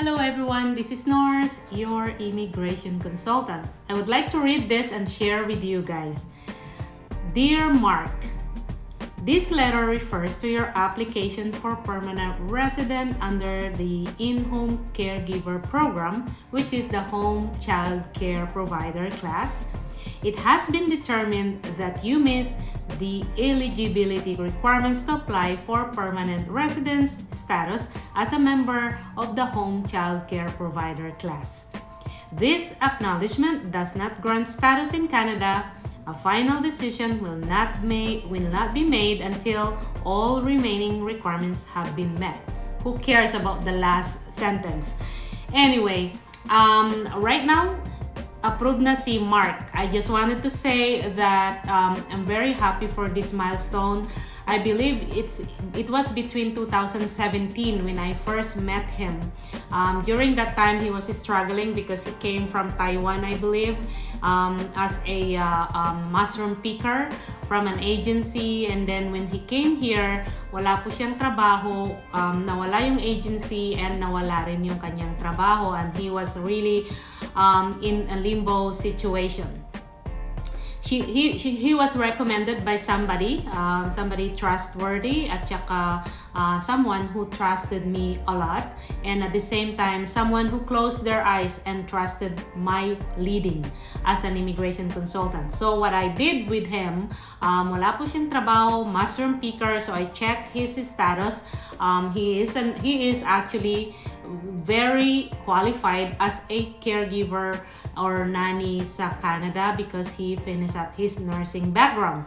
Hello everyone, this is Norse, your immigration consultant. I would like to read this and share with you guys. Dear Mark, this letter refers to your application for permanent resident under the in-home caregiver program, which is the home child care provider class. It has been determined that you meet the eligibility requirements to apply for permanent residence status as a member of the home child care provider class. This acknowledgement does not grant status in Canada. A final decision will not be made until all remaining requirements have been met. Who cares about the last sentence? Anyway, right now, approved na si Mark. I just wanted to say that I'm very happy for this milestone. I believe it was between 2017 when I first met him. During that time, he was struggling because he came from Taiwan, I believe, as a mushroom picker from an agency. And then when he came here, wala po siyang trabaho, nawala yung agency and nawala rin yung kanyang trabaho, and he was really in a limbo situation. He was recommended by somebody trustworthy, at saka someone who trusted me a lot, and at the same time someone who closed their eyes and trusted my leading as an immigration consultant. So what I did with him, wala po siyang trabaho, mushroom picker, so I checked his status. He is actually very qualified as a caregiver or nanny sa Canada because he finished up his nursing background.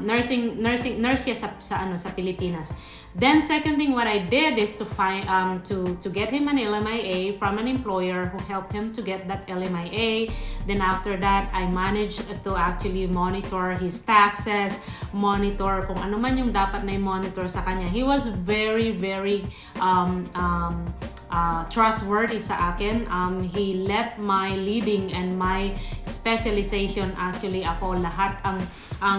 Nurse siya sa Pilipinas. Then second thing what I did is to find to get him an LMIA from an employer who helped him to get that LMIA. Then after that, I managed to actually monitor his taxes, monitor kung ano man yung dapat na i-monitor sa kanya. He was very trustworthy sa akin. He let my leading and my specialization, actually ako lahat ang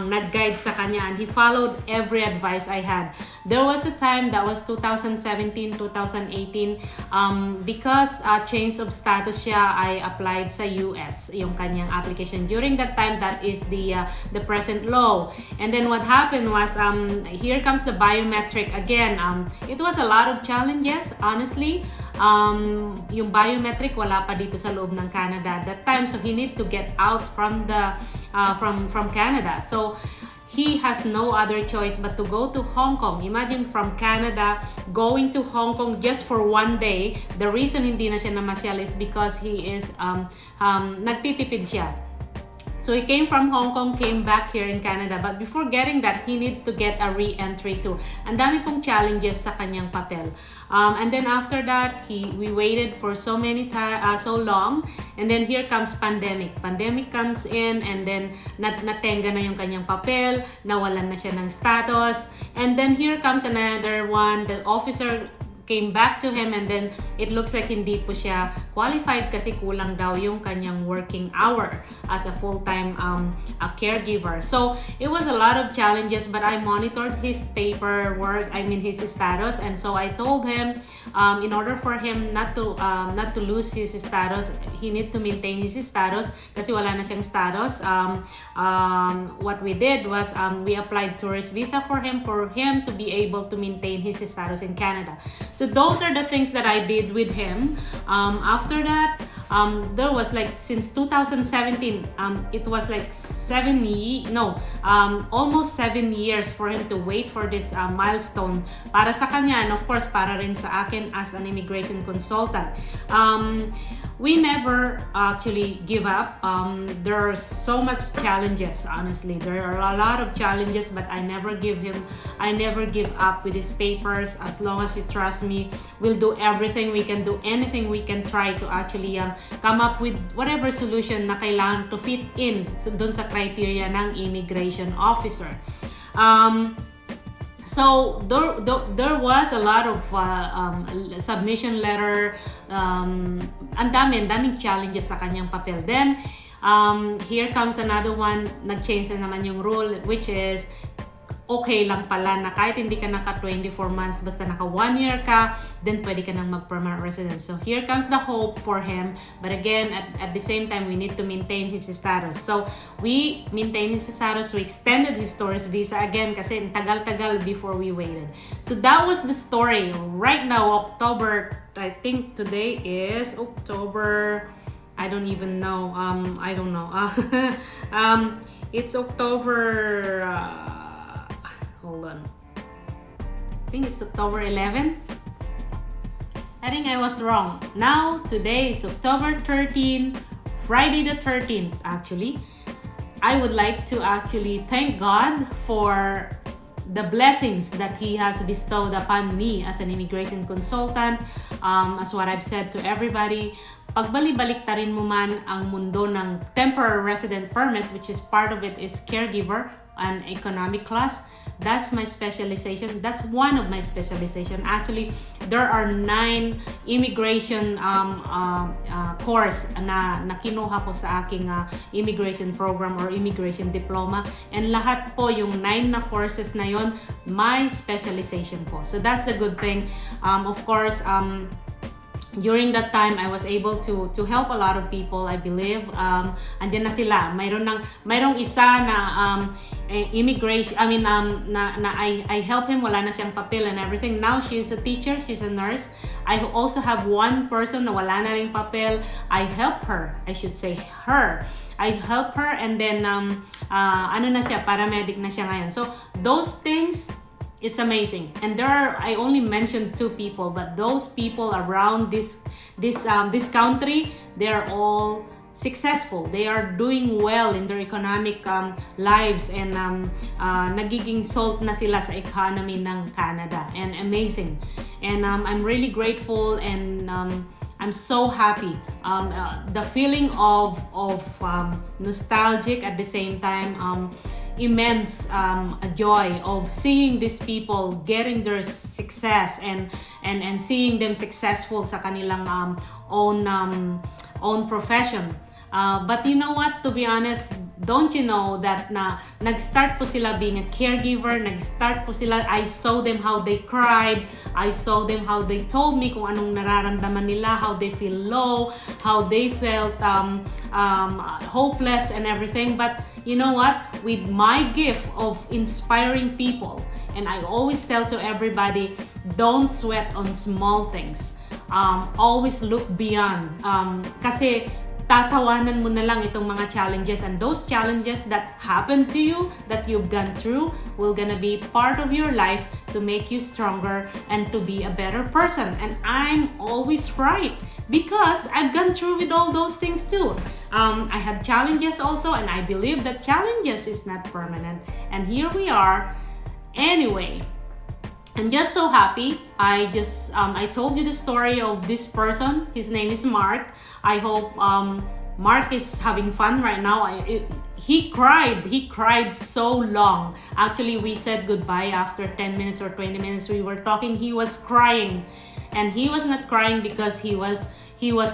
nag-guide sa kanya, and he followed every advice I had. There was a time, that was 2017, 2018, because change of status siya, I applied sa US yung kanyang application. During that time, that is the present law. And then what happened was, here comes the biometric again. It was a lot of challenges, honestly. Yung biometric wala pa dito sa loob ng Canada at that time, so he need to get out from the from Canada. So he has no other choice but to go to Hong Kong. Imagine from Canada going to Hong Kong just for one day. The reason hindi na siya namasyal is because he is nagtitipid siya. So he came from Hong Kong, came back here in Canada, but before getting that, he need to get a re-entry too. Ang dami pong challenges sa kanyang papel. And then after that, we waited for so long, and then here comes pandemic. Pandemic comes in, and then natenga na yung kanyang papel, nawalan na siya ng status, and then here comes another one. The officer came back to him, and then it looks like hindi po siya qualified kasi kulang daw yung kanyang working hour as a full-time a caregiver. So it was a lot of challenges, but I monitored his paperwork, his status, and so I told him in order for him not to lose his status, he need to maintain his status kasi wala na siyang status. What we did was we applied tourist visa for him to be able to maintain his status in Canada. So those are the things that I did with him. After that, there was like since 2017, it was like almost 7 years for him to wait for this milestone para sa kanya, and of course para rin sa akin as an immigration consultant. We never actually give up. There are so much challenges, honestly. There are a lot of challenges, but I never give up with his papers. As long as you trust me, we'll do everything we can do, anything we can try to actually come up with whatever solution na kailangan to fit in dun sa criteria ng immigration officer. So there was a lot of submission letter, ang daming challenges sa kanyang papel. Then here comes another one, nag-change na naman yung rule, which is okay lang pala na kahit hindi ka naka 24 months, basta naka 1 year ka, then pwede ka nang mag-permanent residence. So here comes the hope for him. But again, at the same time, we need to maintain his status. So we maintain his status. We extended his tourist visa again kasi tagal-tagal before we waited. So that was the story. Right now, October, I think today is October, I don't even know. I don't know. It's October, hold on. I think it's October 11. I think I was wrong. Now, today is October 13, Friday the 13th, actually. I would like to actually thank God for the blessings that He has bestowed upon me as an immigration consultant. As what I've said to everybody, pagbalik-balik ta rin mo man ang mundo ng temporary resident permit, which is part of it is caregiver and economic class. That's my specialization. That's one of my specialization. Actually, there are 9 immigration course na kinuha ko sa aking immigration program or immigration diploma. And lahat po yung 9 na courses na yon, my specialization po. So that's the good thing. Of course, during that time, I was able to help a lot of people, I believe. Andyan na sila. Mayroong isa na immigration, I help him, wala na siyang papel and everything. Now she's a teacher, she's a nurse. I also have one person na wala na ring papel. I help her, I should say her. I help her and then ano na siya, paramedic na siya ngayon. So those things, it's amazing. And I only mentioned 2 people, but those people around this country, they are all successful. They are doing well in their economic lives and nagiging salt na sila sa economy ng Canada. And amazing. And I'm really grateful and I'm so happy. The feeling of nostalgic at the same time, immense joy of seeing these people getting their success and seeing them successful sa kanilang own profession. But you know what, to be honest, don't you know that nag-start po sila being a caregiver, nag-start po sila, I saw them how they cried, I saw them how they told me kung anong nararamdaman nila, how they feel low, how they felt hopeless and everything. But you know what, with my gift of inspiring people, and I always tell to everybody, don't sweat on small things. Always look beyond. Kasi tatawanan mo na lang itong mga challenges, and those challenges that happen to you, that you've gone through, will gonna be part of your life to make you stronger and to be a better person. And I'm always right because I've gone through with all those things too. I had challenges also, and I believe that challenges is not permanent. And here we are. Anyway, I'm just so happy. I told you the story of this person. His name is Mark. I hope Mark is having fun right now. He cried so long. Actually, we said goodbye after 10 minutes or 20 minutes. We were talking. He was crying, and he was not crying because he was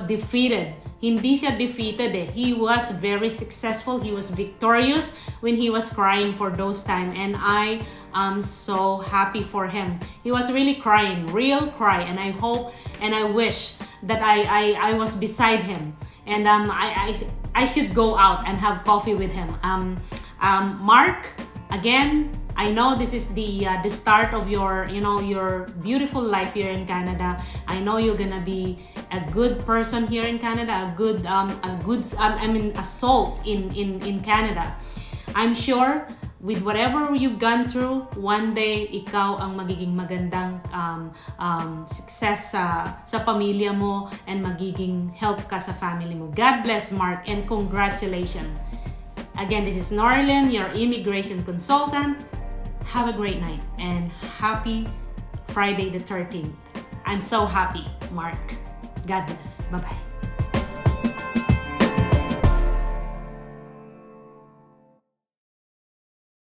defeated. Hindi siya defeated eh. He was very successful. He was victorious when he was crying for those time. And I am so happy for him. He was really crying, real cry. And I hope and I wish that I was beside him. And I should go out and have coffee with him. Mark, again, I know this is the start of your beautiful life here in Canada. I know you're gonna be a good person here in Canada, a salt in Canada. I'm sure with whatever you've gone through, one day ikaw ang magiging magandang success sa pamilya mo and magiging help ka sa family mo. God bless, Mark, and congratulations. Again, this is Norlin, your immigration consultant. Have a great night and happy Friday the 13th. I'm so happy, Mark. God bless. Bye-bye.